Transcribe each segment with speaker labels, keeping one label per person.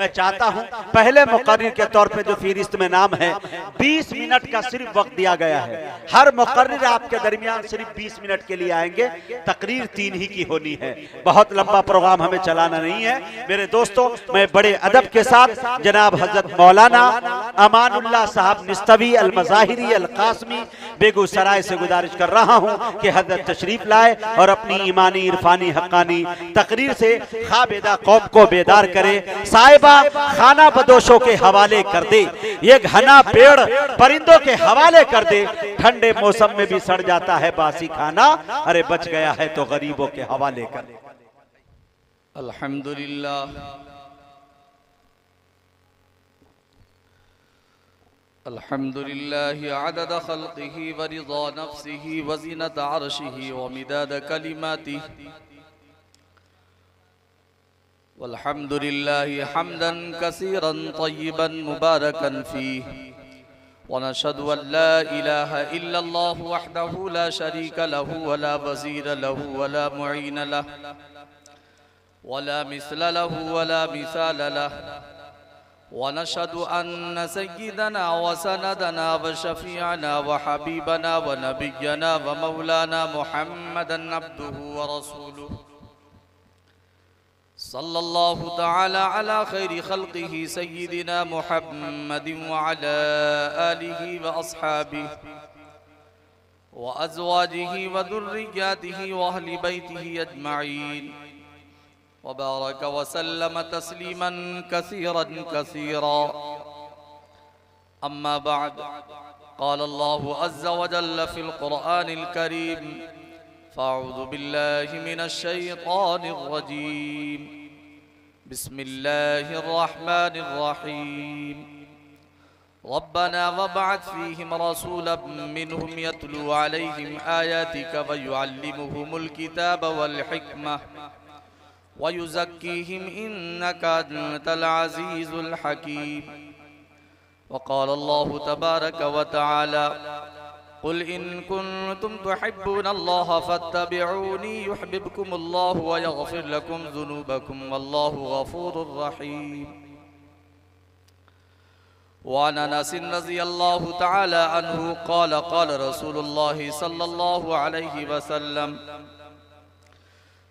Speaker 1: मैं चाहता हूं पहले मुकर्रिर के तौर पे जो फहरिस्त में नाम है 20 मिनट का सिर्फ वक्त दिया गया है। हर मुकर्रिर आपके दरमियान सिर्फ 20 मिनट के लिए आएंगे। तकरीर 3 ही की होनी है, बहुत लंबा प्रोग्राम हमें चलाना नहीं है। मेरे दोस्तों, मैं बड़े अदब के साथ जनाब हजरत मौलाना अमानुल्लाह साहब निस्तवी अल मज़ाहिरी अल कासमी बेगूसराय से गुजारिश कर रहा हूं कि हजरत तशरीफ लाए और अपनी ईमानी इरफानी हक्कानी तकरीर से खाबेदा कौम को बेदार करे। साहिबा खाना बदोशों के हवाले कर दे, ये घना पेड़ परिंदों के हवाले कर दे। ठंडे मौसम में भी सड़ जाता है बासी खाना, अरे बच गया है तो गरीबों के हवाले कर दे।
Speaker 2: अल्हम्दुलिल्लाह अल्हम्दुलिल्लाहि अदद खल्क़िही व रिज़ा नफ्सिही व ज़ीनत अर्शिही व मिदाद कलिमातिही वल्हम्दुलिल्लाहि हम्दन कसीरन तय्यिबन मुबारकन फ़ीह व नशहदु अन ला इलाहा इल्लल्लाहु वहदहु ला शरीका लहु व ला वज़ीर लहु व ला मुईन लहु व ला मिस्ल लहु व ला मिसाल लहु व नशहदु अन्न सय्यिदना व सनदना व शफीअना व हबीबना व नबिय्यना व मौलाना मुहम्मदन अब्दुहु व रसूलुहु सल्लल्लाहु तआला अला खैरि खल्क़िही सय्यिदिना मुहम्मदिन व अला आलिही व अस्हाबिही व अज़वाजिही व दुर्रिय्यातिही व अहलि बैतिही अजमईन व बारक व सल्लम तस्लीमन कसीरन कसीरा। अम्मा बअद, क़ाल अल्लाहु अज़्ज़ व जल्ल फ़िल क़ुरआनिल करीम फ़अऊज़ु बिल्लाहि मिनश शैतानिर रजीम। बिस्मिल्लाहिर रहमानिर रहीम। रब्बना वबअथ फ़ीहिम रसूलन मिनहुम यतलू अलैहिम आयातिक व युअल्लिमुहुमुल किताब वल हिकमह व युज़क्कीहिम इन्नका अंतल अज़ीज़ुल हकीम। व क़ाल अल्लाहु तबारक व तआला क़ुल इन कुन्तुम तुहिब्बूनल्लाह फत्तबिऊनी युहब्बिबकुमुल्लाहु व यग़फ़िर लकुम ज़ुनूबकुम वल्लाहु गफ़ूरुर रहीम। व अन अनस रज़ियल्लाहु तआला अन्हु क़ाल क़ाल रसूलुल्लाहि सल्लल्लाहु अलैहि वसल्लम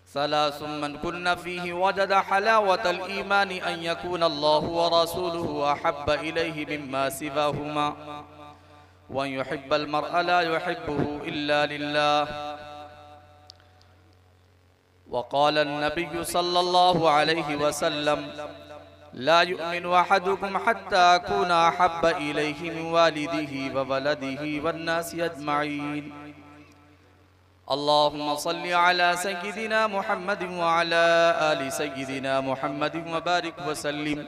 Speaker 2: सलासुम मन कुन्न फ़ीहि वजद हलावतल ईमानि अन यकून अल्लाहु व रसूलुहु अहब्ब इलैहि मिम्मा सिवाहुमा व युहिब्बल मर्अ ला युहिब्बुहु इल्ला लिल्लाह। व क़ाल अन्नबिय्यु सल्लल्लाहु अलैहि वसल्लम ला युमिनु अहदुकुम हत्ता अकूना अहब्ब इलैहि मिन वालिदिही व वलदिही वन्नासि अजमईन। अल्लाहुम्मा सल्लि अला सय्यिदिना मुहम्मदिन व अला आलि सय्यिदिना मुहम्मदिन व बारिक व सल्लिम।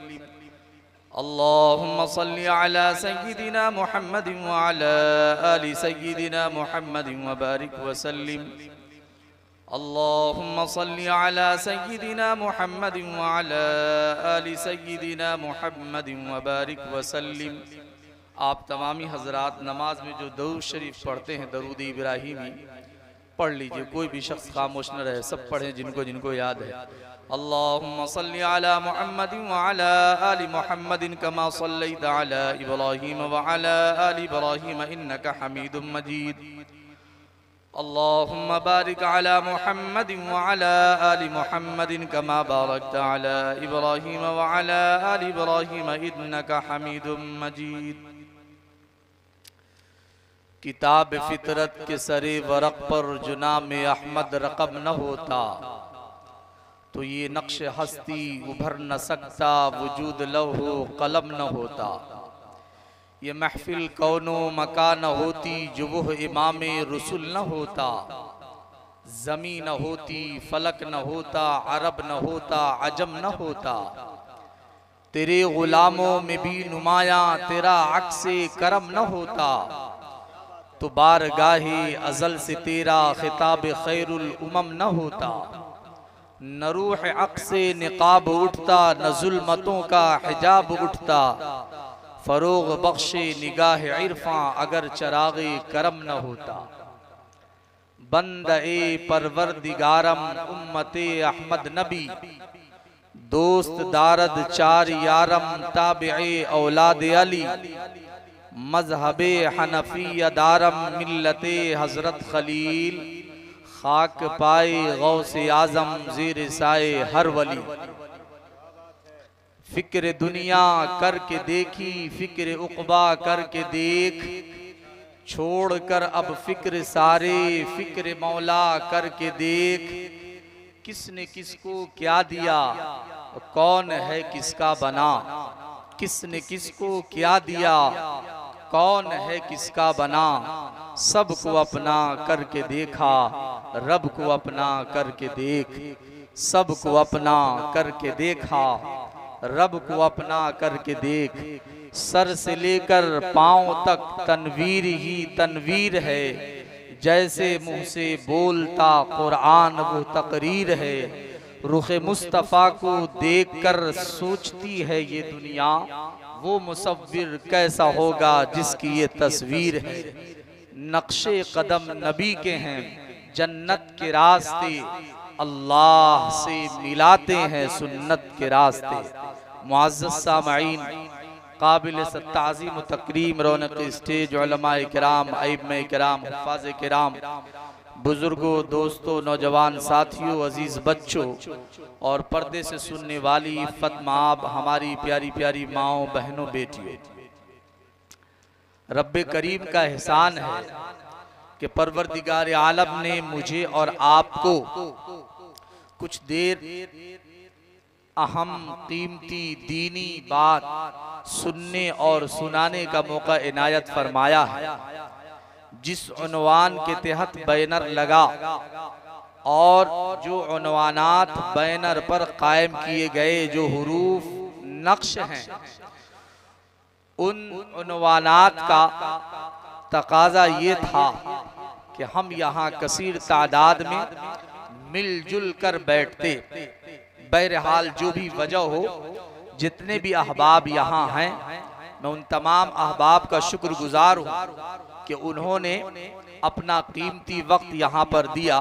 Speaker 2: अल्लाहुम्मा सल्लि अला सय्यिदिना मुहम्मदिन व अला आलि सय्यिदिना मुहम्मदिन व बारिक व सल्लिम। अल्लाहुम्मा सल्लि अला सय्यिदिना मुहम्मदिन व अला आलि सय्यिदिना मुहम्मदिन व बारिक व सल्लिम। आप तमामी हजरात नमाज में जो दरूद शरीफ पढ़ते हैं, दरूद इब्राहिमी पढ़ लीजिए, कोई भी शख्स खामोश न रहे, सब पढ़ें जिनको जिनको याद है। अल्लाहुम्मा सल्लि अला मुहम्मदिन व अला आलि मुहम्मदिन कमा सल्लैता अला इब्राहीम व अला आलि इब्राहीम इन्नका हमीदुम मजीद। अल्लाहुम्मा बारिक अला मुहम्मदिन व अला आलि मुहम्मदिन कमा बारकता अला इब्राहीम व अला आलि इब्राहीम इन्नका हमीदुम मजीद। किताब फितरत के सरे वरक पर जो नाम अहमद रकम न होता तो ये नक्श हस्ती उभर न सकता, वजूद लौहो कलम न होता। ये महफिल कौनो मकान न होती जो वह इमाम रसूल न होता। ज़मी न होती, फलक न होता, अरब न होता, अजम न होता। तेरे गुलामों में भी नुमाया तेरा अक्से करम न होता तो बारगाहे अज़ल से तेरा खिताब खैरुल उमम न होता। न रूह अक़ से निकाब उठता, न जुल्मतों का हिजाब उठता। फरोग बख्शे निगाह इरफा अगर चरागे करम न होता। बंद ए परवरदिगारम उम्मते अहमद नबी दोस्त दारद चार यारम ताबिए औलाद अली, मजहबे हनफी दारम मिल्लते हजरत खलील, खाक पाए गौसे आजम ज़ेर साए हर वली। फिक्र दुनिया करके देखी फिक्र उक़बा करके देख, छोड़कर अब फिक्र सारे फिक्र मौला करके देख। किसने किसको क्या दिया कौन है किसका बना, किसने किसको क्या दिया कौन है किसका बना। सबको अपना करके देखा रब को अपना करके देख, सबको अपना करके देखा रब को अपना करके देख। सर से लेकर पांव तक तनवीर ही तनवीर है, जैसे मुंह से बोलता कुरान वो तकरीर है। रुखे मुस्तफ़ा को देखकर सोचती है ये दुनिया, वो मुसव्विर कैसा होगा जिसकी ये तस्वीर है। नक्शे कदम नबी के हैं जन्नत के रास्ते, अल्लाह से मिलाते हैं सुन्नत के रास्ते। मुअज़्ज़ज़ सामईन, काबिल ताज़ीम तकरीम रौनक स्टेज उलमाए किराम, अइम्मे किराम, हुफ़ाज़ किराम, बुजुर्गों, दोस्तों, नौजवान साथियों, अजीज बच्चों और पर्दे से सुनने वाली इफ़्फ़त माँ, हमारी प्यारी प्यारी माओ, बहनों, बेटियों, रब्बे करीम का एहसान है कि परवरदिगार आलम ने मुझे और आपको कुछ देर अहम कीमती दीनी बात सुनने और सुनाने का मौका इनायत फरमाया है। जिस उन्वान के तहत बैनर लगा और जो उन्वानात बैनर पर कायम किए गए, जो हुरूफ नक्श हैं, उन उन्वानात का तकाजा ये था कि हम यहाँ कसीर तादाद में मिलजुल कर बैठते। बहरहाल जो भी वजह हो, जितने भी अहबाब यहाँ हैं, मैं उन तमाम अहबाब का शुक्रगुजार हूँ कि उन्होंने अपना कीमती वक्त यहाँ पर दिया।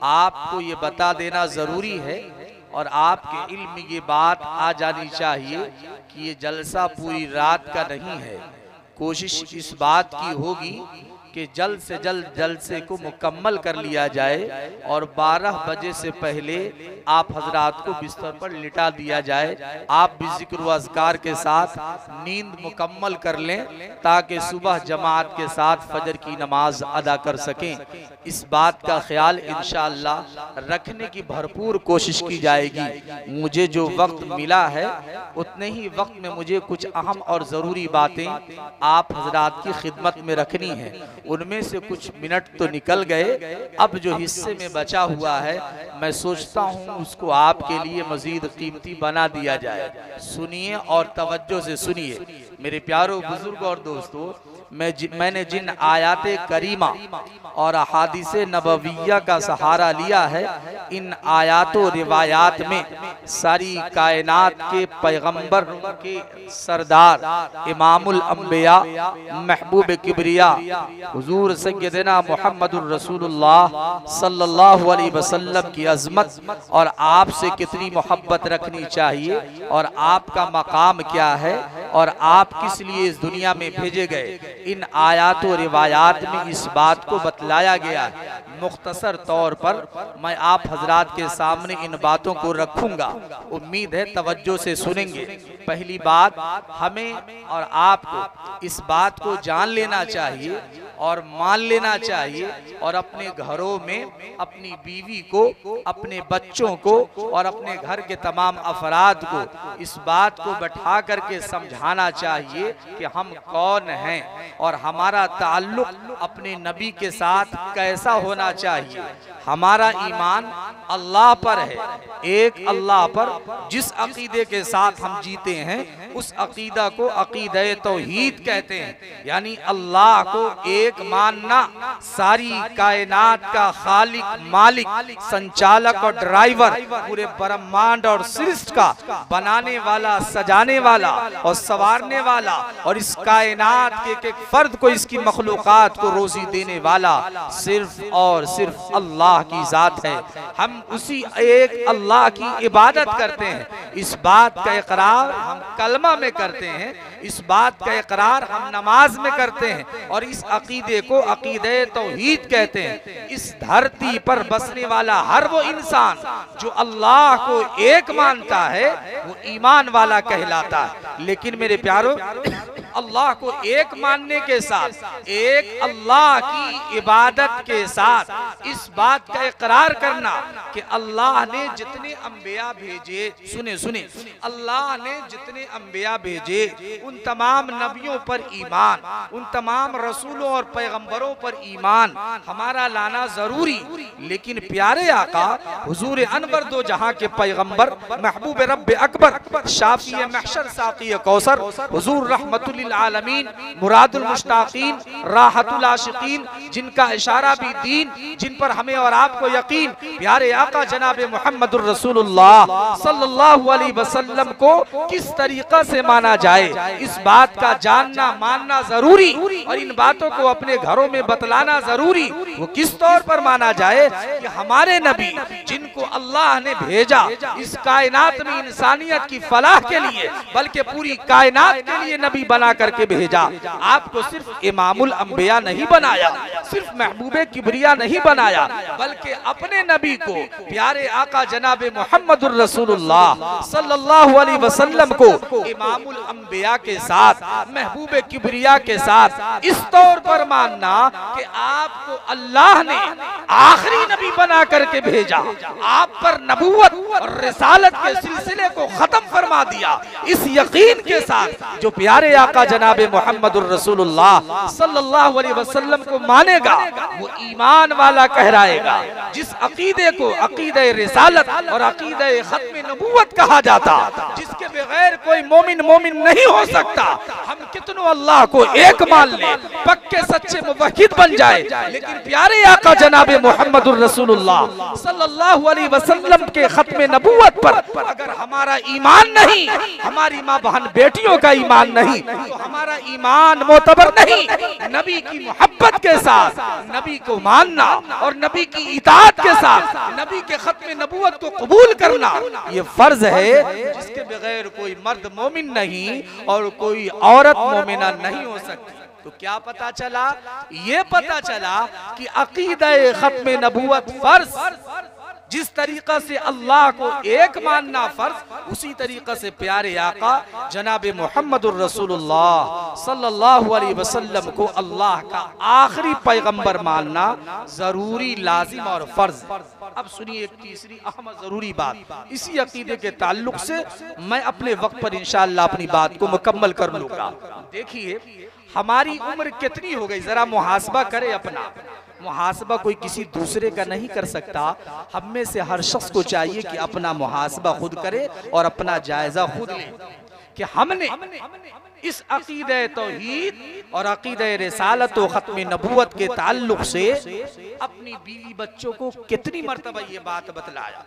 Speaker 2: आपको ये बता देना ज़रूरी है और आपके इल्म में ये बात आ जानी चाहिए कि ये जलसा पूरी रात का नहीं है। कोशिश इस बात की होगी कि जल्द से जल्द जलसे को मुकम्मल कर लिया जाए और 12 बजे से पहले आप हजरात को बिस्तर पर लिटा दिया जाए। आप भी जिक्र व अज़कार के साथ नींद मुकम्मल कर लें ताकि सुबह जमात के साथ फजर की नमाज अदा कर सकें। इस बात का ख्याल इंशाअल्लाह रखने की भरपूर कोशिश की जाएगी। मुझे जो वक्त मिला है उतने ही वक्त में मुझे कुछ अहम और ज़रूरी बातें आप हजरात की खिदमत में रखनी है। उनमें से कुछ मिनट तो निकल गए, अब जो हिस्से में बचा हुआ है मैं सोचता हूँ उसको आपके लिए मजीद कीमती बना दिया जाए। सुनिए और तवज्जो से सुनिए मेरे प्यारों, बुजुर्गों और दोस्तों। मैंने जिन आयाते करीमा और अहादीसे नबविया का सहारा लिया है, इन आयातों रिवायात में सारी कायनात के पैगंबर के सरदार इमामुल अंबिया महबूब किबरिया हुजूर सय्यदना मुहम्मदुर रसूलुल्लाह सल्लल्लाहु अलैहि वसल्लम की अजमत और आपसे कितनी मोहब्बत रखनी चाहिए और आपका मकाम क्या है और आप किस लिए इस दुनिया में भेजे गए, इन आयात और रिवायात में इस बात को बतलाया गया है। मुख्तसर तौर पर मैं आप हजरात के सामने इन बातों को रखूंगा, उम्मीद है तवज्जो से सुनेंगे। पहली बात, हमें और आपको इस बात को जान लेना चाहिए और मान लेना चाहिए और अपने घरों में अपनी बीवी को, अपने बच्चों को और अपने घर के तमाम अफराद को इस बात को बैठा करके समझाना चाहिए कि हम कौन हैं और हमारा ताल्लुक अपने नबी के साथ कैसा होना चाहिए। हमारा ईमान अल्लाह पर है, एक अल्लाह पर। जिस अकीदे के साथ हम जीते हैं उस अकीदा को अकीदे तौहीद कहते हैं, यानी अल्लाह को एक मानना, सारी कायनात का खालिक, मालिक, संचालक और ड्राइवर, पूरे ब्रह्मांड और सृष्टि का बनाने वाला, सजाने वाला और संवारने वाला, और इस कायनात के एक एक फर्द को, इसकी मखलूकात को रोजी देने वाला सिर्फ और सिर्फ अल्लाह की जात है। हम उसी एक अल्लाह की इबादत करते हैं। इस बात का इकरार हम कलमा में करते हैं, इस बात का इकरार हम नमाज में करते हैं, और इस अकीदे को अकीदे तौहीद कहते हैं। इस धरती पर बसने वाला हर वो इंसान जो अल्लाह को एक मानता है वो ईमान वाला कहलाता है। लेकिन मेरे प्यारो, अल्लाह को एक मानने के साथ, एक अल्लाह की इबादत के साथ इस बात का इकरार करना कि अल्लाह ने जितने अंबिया भेजे, सुने सुने, अल्लाह ने जितने अंबिया भेजे उन तमाम नबियों पर ईमान, उन तमाम रसूलों और पैगंबरों पर ईमान हमारा लाना जरूरी। लेकिन प्यारे आका हुजूर अनवर दो जहां के पैगंबर, महबूब रब अकबर, शाफी महशर, साक़ी कौसर, हुजूर रहमतुल लिल आलमीन, मुरादुल मुश्ताकीन, राहतुल आशिकीन, जिनका इशारा भी दीन, जिन पर हमें और आपको यकीन, प्यारे आका जनाब मुहम्मदुर रसूलुल्लाह सल्लल्लाहु अलैहि वसल्लम को किस तरीका से माना जाए, इस बात का जानना मानना जरूरी, और इन बातों को अपने घरों में बतलाना जरूरी। वो किस तौर पर माना जाए कि हमारे नबी जिनको अल्लाह ने भेजा इस कायनात में इंसानियत की फलाह के लिए, बल्कि पूरी कायनात के लिए नबी बना करके भेजा। आपको सिर्फ इमामुल अंबिया नहीं बनाया, सिर्फ महबूबे किबरिया नहीं बनाया, बल्कि अपने नबी को, प्यारे आका जनाब मुहम्मदुर रसूलुल्लाह सल्लल्लाहु अलैहि वसल्लम को इमामुल अंबिया के साथ, महबूबे किबरिया के साथ इस तौर पर मानना कि आपको अल्लाह ने आखिरी नबी बना करके भेजा, आप पर नबूवत और रिसालत के सिलसिले को खत्म फरमा दिया। इस यकीन के साथ जो प्यारे आका जनाबे मुहम्मदुर रसूलुल्लाह सल्लल्लाहु अलैहि वसल्लम को मानेगा वो ईमान वाला कहलाएगा। जिस अकीदे को अकीदे रिसालत और अकीदे खत्म नबूवत कहा जाता, जिसके बगैर कोई मोमिन मोमिन नहीं हो सकता। हम कितनों अल्लाह को एक मान ले, पक्के सच्चे मुवहिद बन जाए, लेकिन प्यारे आका जनाबे मुहम्मदुर रसूलुल्लाह सल्लल्लाहु अलैहि वसल्लम के खत्म नबूवत पर अगर हमारा ईमान नहीं, हमारी माँ बहन बेटियों का ईमान नहीं, तो हमारा ईमान मोतबर नहीं। नबी की मोहब्बत के साथ नबी को मानना और नबी की इताअत के साथ नबी के खत्म नबूवत को कबूल करना ये फर्ज है, जिसके बगैर कोई मर्द मोमिन नहीं और कोई औरत मोमिना नहीं हो सकती। तो क्या पता चला? ये पता चला कि अकीदा खत्म नबूवत फर्ज, जिस तरीका से अल्लाह को एक मानना फर्ज, उसी तरीका से प्यारे आका जनाबे मुहम्मदुर रसूलुल्लाह सल्लल्लाहु अलैहि वसल्लम को अल्लाह का आखिरी पैगंबर मानना जरूरी, लाजिम और फर्ज। अब सुनिए एक तीसरी अहम जरूरी बात, इसी अकीदे के ताल्लुक से मैं अपने वक्त पर इंशाअल्लाह अपनी बात को मुकम्मल कर लूंगा। देखिए हमारी उम्र कितनी हो गई, जरा मुहासबा करे अपना। मुहासबा कोई किसी दूसरे का नहीं कर सकता। हम में से हर शख्स को चाहिए कि अपना मुहासबा खुद करे और अपना जायजा खुद ले कि हमने इस अकीदे तौहीद और अकीदे रिसालत व खत्म नबूवत के ताल्लुक से अपनी बीवी बच्चों को कितनी मर्तबा ये बात बतलाया।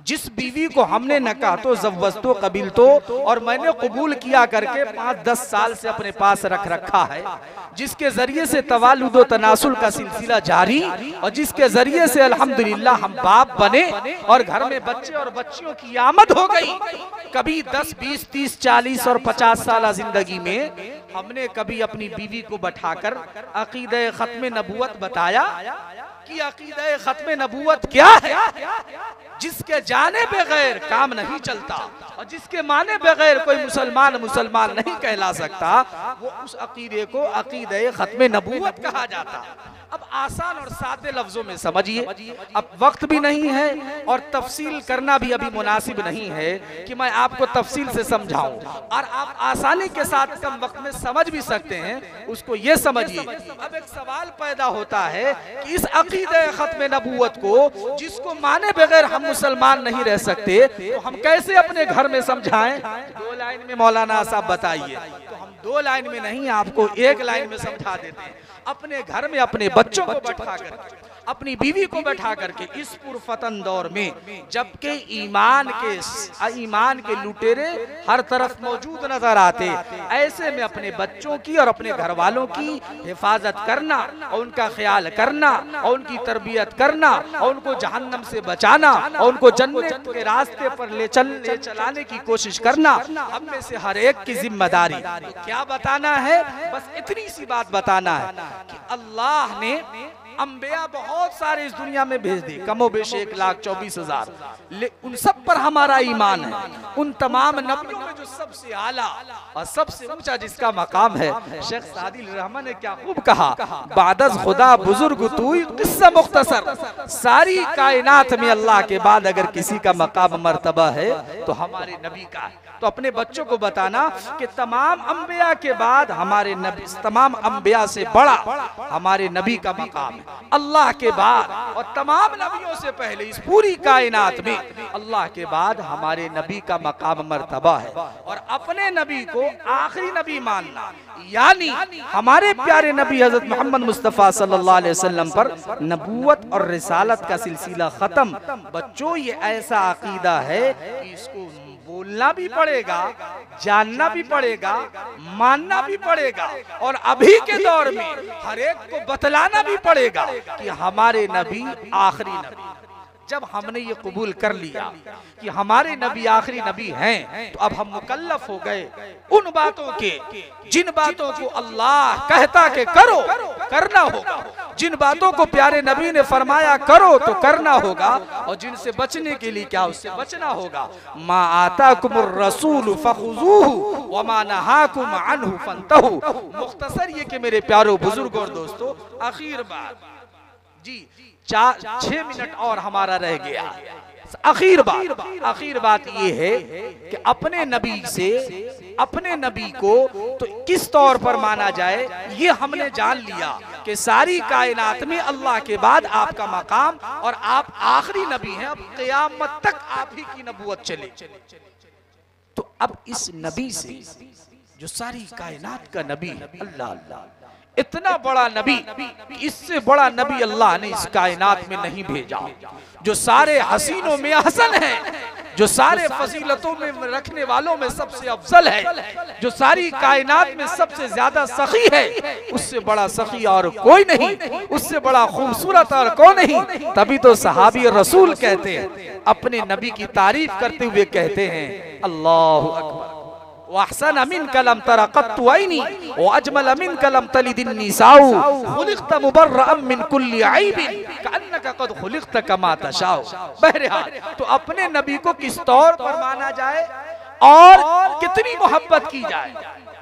Speaker 2: जिस बीवी को हमने न कहा तो ज़व्वजतो कबीलतो, और मैंने कबूल किया करके 5-10 साल से अपने पास रख रखा है, जिसके जरिए से तवालुद व तनासुल का सिलसिला जारी, और जिसके जरिए से अल्हम्दुलिल्लाह हम बाप बने और घर में बच्चे और बच्चियों की आमद हो गई। कभी 10, 20, 30, 40 और 50 साल जिंदगी में हमने कभी अपनी बीवी को बैठाकर अकीदे खत्म नबूवत बताया कि अकीदे खत्म नबूवत क्या है, जिसके जाने बगैर काम नहीं चलता और जिसके माने बगैर कोई मुसलमान मुसलमान नहीं कहला सकता, वो उस अकीदे को अकीदे खत्म नबूवत कहा जाता। अब आसान और सादे लफ्जों में समझिए, अब वक्त भी नहीं है और तफसील करना भी अभी मुनासिब नहीं है कि मैं आपको तफसील से समझाऊं और आप आसानी के साथ कम वक्त में समझ भी सकते हैं, उसको ये समझिए। अब एक सवाल पैदा होता है कि इस अकीदे खत्म नबूवत को जिसको माने बगैर हम मुसलमान नहीं रह सकते, तो हम कैसे अपने घर में समझाएं? 2 लाइन में मौलाना साहब बताइए। तो हम 2 लाइन में नहीं, आपको 1 लाइन में समझा देते हैं। अपने घर में अपने बच्चों को बैठा कर, अपनी बीवी को बैठा करके इस पुरफतन दौर में, जबकि ईमान के लुटेरे हर तरफ मौजूद नजर आते, ऐसे में अपने बच्चों की और अपने घर वालों की हिफाजत करना और उनका ख्याल करना और उनकी तरबियत करना और उनको जहन्नम से बचाना और उनको जन्नत के रास्ते पर ले चलाने की कोशिश करना हम में से हर एक की जिम्मेदारी। क्या बताना है? बस इतनी सी बात बताना है कि अल्लाह ने अंबिया बहुत सारे इस दुनिया में भेज दी, कमोबेश 1,24,000, उन सब पर हमारा ईमान है। उन तमाम नबियों में जो सबसे आला और सबसे ऊंचा जिसका मकाम है, शेख सादी रहमान ने क्या खूब कहा, बादस खुदा बुजुर्ग तू किस्सा मुख्तसर, सारी कायनात में अल्लाह के बाद अगर किसी का मकाम मर्तबा है तो हमारे नबी का है। तो अपने बच्चों को बताना कि तमाम अंबिया के बाद हमारे नबी, तमाम अंबिया से बड़ा हमारे नबी का मकाम है। अल्लाह के बाद और तमाम नबियों से पहले इस पूरी कायनात में अल्लाह के बाद हमारे नबी का मकाम मर्तबा है। और अपने नबी को आखिरी नबी मानना, यानी हमारे प्यारे नबी हजरत मोहम्मद मुस्तफ़ा सल्लल्लाहु अलैहि वसल्लम पर नबूवत और रिसालत का सिलसिला खत्म। बच्चों, ये ऐसा अकीदा है कि इसको बोलना भी पड़ेगा, जानना भी पड़ेगा, मानना भी पड़ेगा, और अभी के दौर में हर एक को बतलाना भी पड़ेगा कि हमारे नबी आखिरी नबी। जब हमने ये कबूल कर लिया कि हमारे नबी आखिरी नबी हैं, तो अब हम मुकल्लफ हो गए उन बातों के जिन बातों को अल्लाह कहता कि करो, करना होगा। जिन बातों को प्यारे नबी ने फरमाया करो तो करना होगा, और जिनसे बचने के लिए क्या, उससे बचना होगा। मा आताकुमुर रसूल फखुजूहु व मा नहाकुम अन्हु फंतहु। मुख्तसर ये कि मेरे प्यारो बुजुर्गों और दोस्तों, आखिर बात जी 6 मिनट और हमारा रह गया। आखिर बात ये है कि अपने नबी से अपने नबी को तो किस तौर पर माना जाए, ये हमने जान लिया कि सारी कायनात में अल्लाह के बाद आपका मकाम और आप आखिरी नबी हैं। अब क़यामत तक आप ही की नबूवत चले। तो अब इस नबी से जो सारी कायनात का नबी है, अल्लाह इतना बड़ा नबी, इससे बड़ा नबी अल्लाह ने इस कायनात में नहीं भेजा, जो सारे हसीनों में हसन है, जो सारे फजीलतों में रखने वालों में सबसे अफजल है, जो सारी कायनात में सबसे ज्यादा सखी है। उससे बड़ा सखी और कोई नहीं, उससे बड़ा खूबसूरत और कौन नहीं। तभी तो सहाबी रसूल कहते हैं, अपने नबी की तारीफ करते हुए कहते हैं, अल्लाहु अकबर, वहसन मिन कलम तरक़त्तु ऐनी व अजमल मिन कलम तलिदिन निसाउ खुलिक़्त मुबर्रअम मिन कुल्ली ऐबिन कअन्नका क़द खुलिक़्त कमा तशाउ। बहरहाल, तो अपने नबी को किस तौर पर माना जाए और कितनी मोहब्बत की जाए,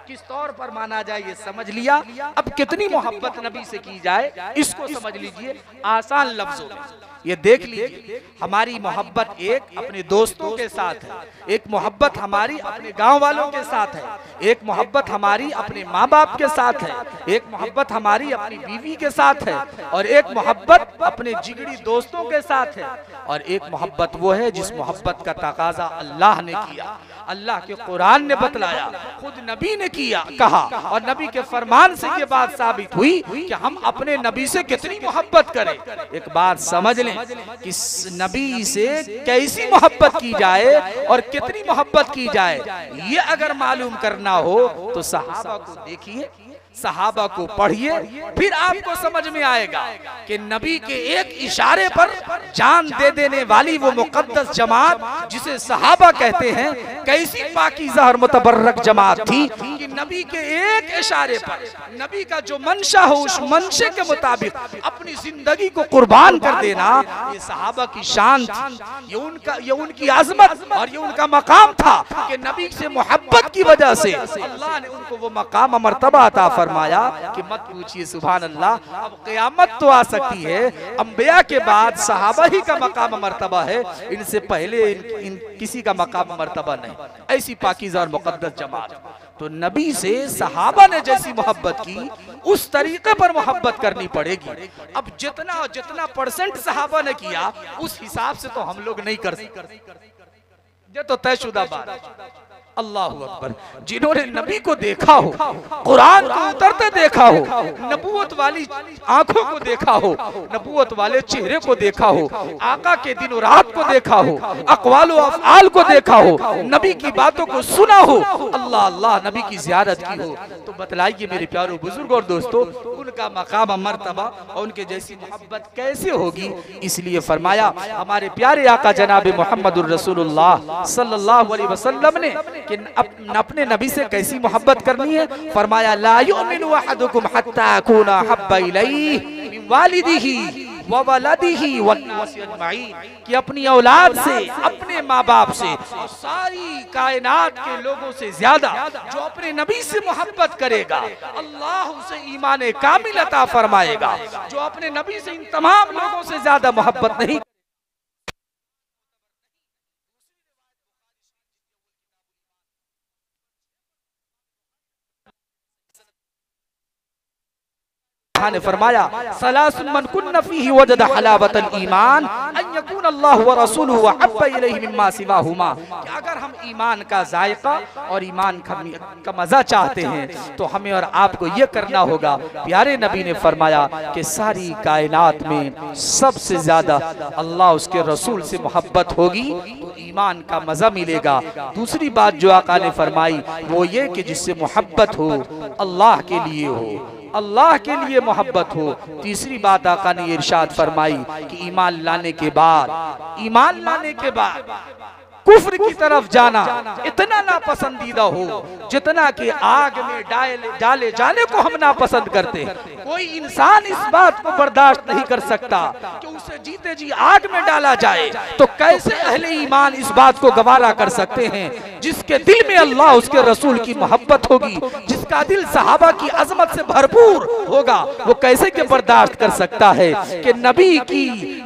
Speaker 2: किस तौर पर माना जाए ये समझ लिया। अब कितनी मोहब्बत नबी से की जाए इसको समझ लीजिए आसान लफ्जों में। ये देख लीजिए, हमारी मोहब्बत एक अपने दोस्तों के साथ है, एक मोहब्बत हमारी अपने गांव वालों के साथ है, एक मोहब्बत हमारी अपने माँ बाप के साथ है, एक मोहब्बत हमारी अपनी बीवी के साथ है, और एक मोहब्बत अपने जिगरी दोस्तों के साथ है, और एक मोहब्बत वो है जिस मोहब्बत का तकाजा अल्लाह ने किया, अल्लाह के कुरान ने बतलाया, खुद नबी ने किया, कहा, और नबी के फरमान से ये बात साबित हुई कि हम अपने नबी से कितनी मोहब्बत करें। एक बात समझ लें कि नबी से कैसी मोहब्बत की जाए और कितनी मोहब्बत की जाए, ये अगर मालूम करना हो तो सहाबा को देखिए, सहाबा को पढ़िए, फिर आपको समझ में आएगा कि नबी के एक इशारे पर जान दे देने वाली वो मुकद्दस जमात जिसे सहाबा कहते हैं, कैसी पाकीज़ा और मुतबर्रक जमात थी कि नबी के एक इशारे पर नबी का जो मंशा हो उस मंशे के मुताबिक अपनी जिंदगी को कुर्बान कर देना, ये सहाबा की शान थी, ये उनकी आजमत और ये उनका मकाम था कि नबी से मोहब्बत की वजह से अल्लाह ने उनको वो मकाम मर्तबा अता फरमाया कि मत पूछिए, सुभान अल्लाह। अब क़यामत तो आ सकती है, अंबिया के बाद सहाबा ही का मकाम मर्तबा है, इनसे पहले इन किसी का मकाम मर्तबा नहीं। ऐसी पाकीज़ा और मुक़द्दस जमात। तो नबी से सहाबा ने जैसी मोहब्बत की उस तरीके पर मोहब्बत करनी पड़ेगी। अब जितना जितना परसेंट सहाबा ने किया उस हिसाब से तो हम लोग नहीं कर सकते, ये तो तयशुदा बात है। अल्लाह अकबर। जिन्होंने नबी को देखा हो, कुरान को उतरते देखा हो, नबूवत वाली आंखों को देखा हो, नबूवत वाले चेहरे को देखा हो, आका के दिन और रात को देखा हो, अक़वाल व अफ़आल को देखा हो, नबी की बातों को सुना हो, अल्लाह अल्लाह नबी की ज़ियारत की हो, तो बतलाइए मेरे प्यारों बुजुर्ग और दोस्तों, उनका मकाम मर्तबा और उनके जैसी मोहब्बत कैसे होगी। इसलिए फरमाया हमारे प्यारे आका जनाब मुहम्मदुर रसूलुल्लाह सल्लल्लाहु अलैहि वसल्लम ने कि अपने नबी से कैसी मोहब्बत करनी है। फरमाया ला युमिनु अहदुकुम हत्ता अकूना हब्बा इलैहि मिन वालिदिही व वलदिही वन्नासि अजमईन, कि अपनी औलाद से, अपने माँ बाप से, सारी कायनात के लोगों से ज्यादा जो अपने नबी से मोहब्बत करेगा अल्लाह उसे ईमान कामिल अता फरमाएगा। जो अपने नबी से इन तमाम लोगों से ज्यादा मोहब्बत नहीं ने फरमाया सलासुन मन कुन्न फीही वजद हलावतल ईमान अन यकून अल्लाहु व रसूलुहु अहब्बा इलैहि मिम्मा सिवाहुमा, कि अगर हम ईमान का जायका और ईमान का मजा चाहते हैं तो हमें और आपको ये करना होगा। प्यारे नबी ने फरमाया कि सारी कायनात में सबसे ज्यादा अल्लाह उसके रसूल से मोहब्बत होगी तो ईमान का मजा मिलेगा। दूसरी बात जो आका ने फरमाई वो ये कि जिससे मोहब्बत हो अल्लाह के लिए हो, अल्लाह के लिए मोहब्बत हो। तीसरी बात आका ने इरशाद फरमाई कि ईमान लाने के बाद कुफ्र की तरफ जाना इतना नापसंदीदा हो जितना कि आग में डाले जाने को हम नापसंद करते हैं। कोई इंसान इस बात को बर्दाश्त नहीं कर सकता कि उसे जीते जी आग में डाला जाए, तो कैसे अहले ईमान इस बात को गवारा कर सकते हैं। जिसके दिल में अल्लाह उसके रसूल की मोहब्बत होगी, जिसका दिल सहाबा की अजमत से भरपूर होगा, वो कैसे के बर्दाश्त कर सकता है कि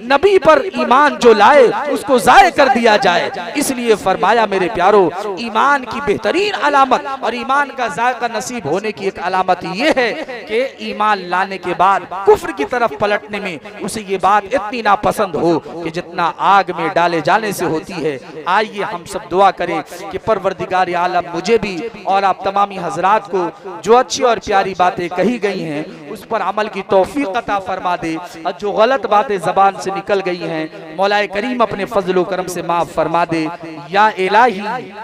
Speaker 2: नबी पर ईमान जो लाए उसको जाय कर दिया जाए। इसलिए फरमाया मेरे प्यारो, ईमान की बेहतरीन अलामत और ईमान का जायका नसीब होने की एक अलामत ये है कि ईमान लाने के बाद कुफ्र की तरफ पलटने में उसे ये बात इतनी नापसंद हो कि जितना आग में डाले जाने से होती है। आइए हम सब दुआ करें कि परवरदिगार आलम मुझे भी और आप तमामी हजरात को जो अच्छी और प्यारी बातें कही गई हैं उस पर अमल की तौफीक अता फरमा दे, और जो गलत बातें जबान से निकल गई हैं मौलाए करीम अपने फजल व करम से माफ फरमा दे। या इलाही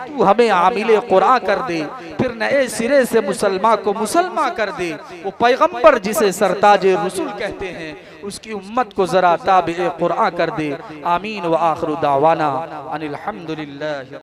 Speaker 2: तू हमें आमिले कुरान कर दे, फिर नए सिरे से मुसलमान को मुसलमान कर दे। वो पैगंबर जिसे सरताजे रसूल कहते हैं उसकी उम्मत को जरा ताबे कुरान कर दे। आमीन व आखिरु दावाना अनिल हम्दुलिल्लाह।